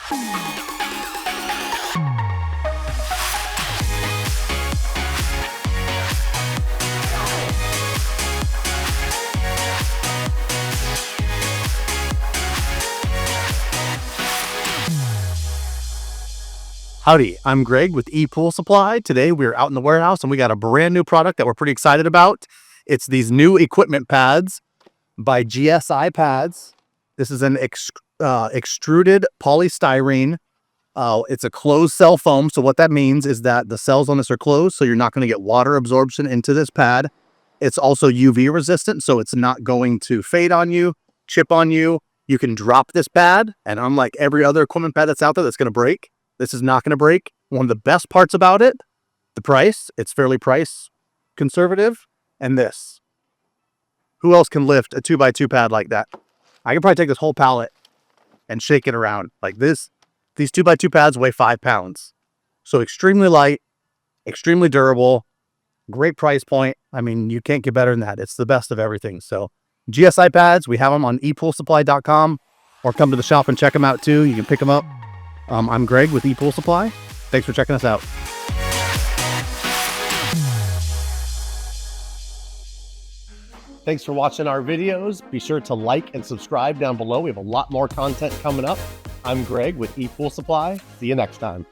Howdy, I'm Greg with ePoolSupply. Today we're out in the warehouse and we got a brand new product that we're pretty excited about. It's these new equipment pads by GSI Pads. This is an extruded polystyrene. It's a closed cell foam. So what that means is that the cells on this are closed, so you're not going to get water absorption into this pad. It's also UV resistant, so it's not going to fade on you, chip on you. You can drop this pad, and unlike every other equipment pad that's out there that's going to break, this is not going to break. One of the best parts about it, the price. It's fairly price conservative. And this. Who else can lift a 2x2 pad like that? I can probably take this whole pallet and shake it around like this. These 2x2 pads weigh 5 pounds. So extremely light, extremely durable, great price point. I mean, you can't get better than that. It's the best of everything. So GSI Pads, we have them on ePoolSupply.com, or come to the shop and check them out too. You can pick them up. I'm Greg with ePoolSupply. Thanks for checking us out. Thanks for watching our videos. Be sure to like and subscribe down below. We have a lot more content coming up. I'm Greg with ePoolSupply. See you next time.